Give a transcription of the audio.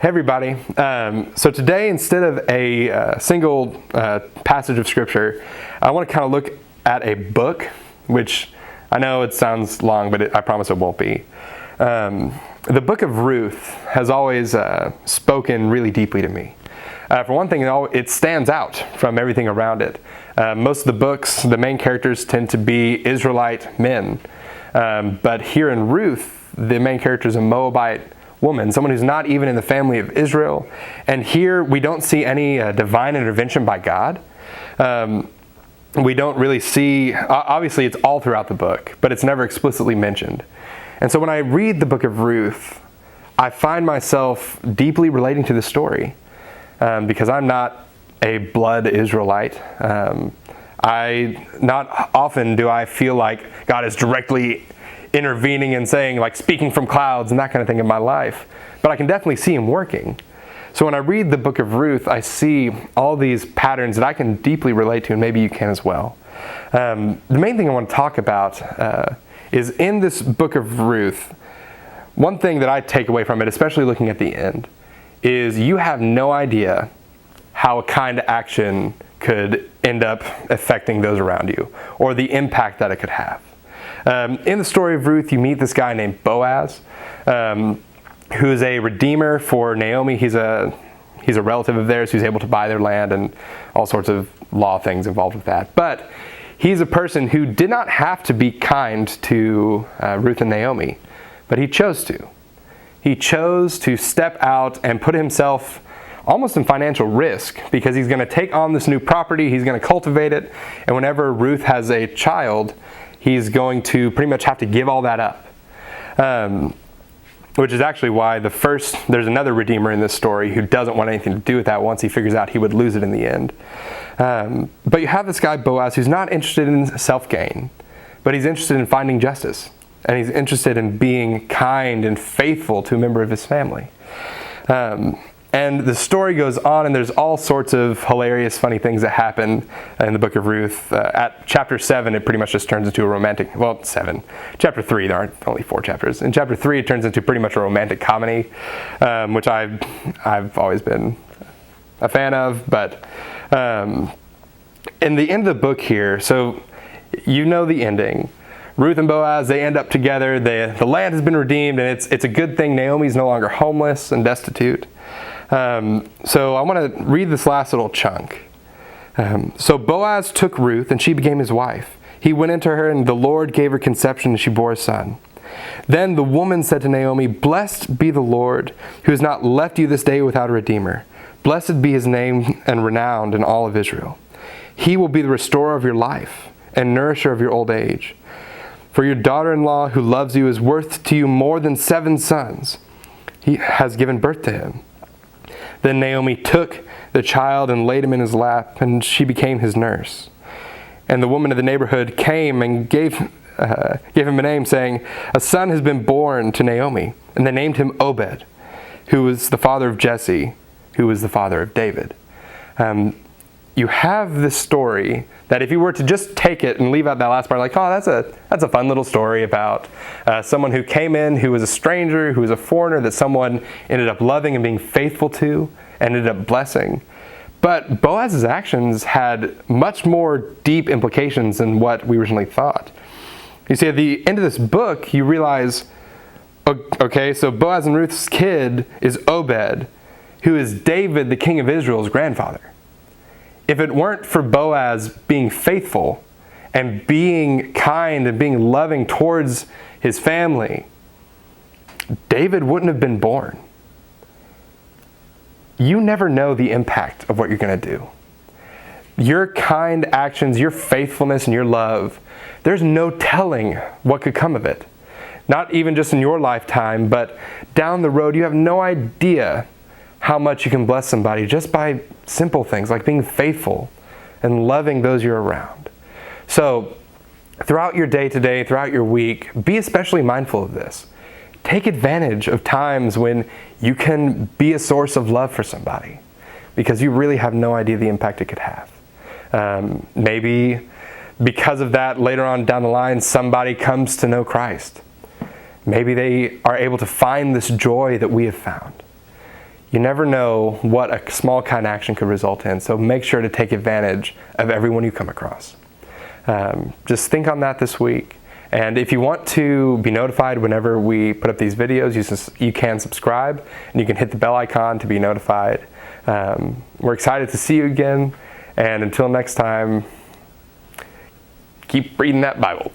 Hey everybody. So today, instead of a single passage of scripture, I want to kind of look at a book, which I know it sounds long, but I promise it won't be. The Book of Ruth has always spoken really deeply to me. For one thing, it stands out from everything around it. Most of the books, the main characters tend to be Israelite men. But here in Ruth, the main character is a Moabite woman, someone who's not even in the family of Israel. And here we don't see any divine intervention by God. We don't really see, obviously it's all throughout the book, but it's never explicitly mentioned. And so when I read the Book of Ruth, I find myself deeply relating to the story because I'm not a blood Israelite. Not often do I feel like God is directly intervening and saying, like, speaking from clouds and that kind of thing in my life. But I can definitely see him working. So when I read the Book of Ruth, I see all these patterns that I can deeply relate to, and maybe you can as well. The main thing I want to talk about is in this Book of Ruth, one thing that I take away from it, especially looking at the end, is you have no idea how a kind action could end up affecting those around you, or the impact that it could have. In the story of Ruth, you meet this guy named Boaz, who's a redeemer for Naomi. He's a relative of theirs who's able to buy their land and all sorts of law things involved with that. But he's a person who did not have to be kind to Ruth and Naomi, but he chose to. He chose to step out and put himself almost in financial risk because he's going to take on this new property, he's going to cultivate it, and whenever Ruth has a child, he's going to pretty much have to give all that up. Which is actually why there's another redeemer in this story who doesn't want anything to do with that once he figures out he would lose it in the end. But you have this guy Boaz who's not interested in self-gain, but he's interested in finding justice. And he's interested in being kind and faithful to a member of his family. And the story goes on, and there's all sorts of hilarious, funny things that happen in the Book of Ruth. At chapter 7, it pretty much just turns into a romantic, 7. Chapter 3, there aren't only 4 chapters. In chapter 3, it turns into pretty much a romantic comedy, which I've always been a fan of. But in the end of the book here, so you know the ending. Ruth and Boaz, they end up together. The land has been redeemed, and it's a good thing. Naomi's no longer homeless and destitute. So I want to read this last little chunk. So Boaz took Ruth, and she became his wife. He went into her, and the Lord gave her conception, and she bore a son. Then the woman said to Naomi, "Blessed be the Lord, who has not left you this day without a redeemer. Blessed be his name and renowned in all of Israel. He will be the restorer of your life and nourisher of your old age. For your daughter-in-law who loves you is worth to you more than 7 sons. He has given birth to him." Then Naomi took the child and laid him in his lap, and she became his nurse. And the woman of the neighborhood came and gave him a name, saying, "A son has been born to Naomi." And they named him Obed, who was the father of Jesse, who was the father of David. You have this story that if you were to just take it and leave out that last part, like, oh, that's a fun little story about someone who came in, who was a stranger, who was a foreigner, that someone ended up loving and being faithful to, and ended up blessing. But Boaz's actions had much more deep implications than what we originally thought. You see, at the end of this book, you realize, okay, so Boaz and Ruth's kid is Obed, who is David, the king of Israel's grandfather. If it weren't for Boaz being faithful and being kind and being loving towards his family, David wouldn't have been born. You never know the impact of what you're going to do. Your kind actions, your faithfulness, and your love, there's no telling what could come of it. Not even just in your lifetime, but down the road, you have no idea how much you can bless somebody just by simple things like being faithful and loving those you're around. So throughout your day today, throughout your week, be especially mindful of this. Take advantage of times when you can be a source of love for somebody because you really have no idea the impact it could have. Maybe because of that, later on down the line, somebody comes to know Christ. Maybe they are able to find this joy that we have found. You never know what a small kind action could result in, so make sure to take advantage of everyone you come across. Just think on that this week. And if you want to be notified whenever we put up these videos, you can subscribe, and you can hit the bell icon to be notified. We're excited to see you again, and until next time, keep reading that Bible.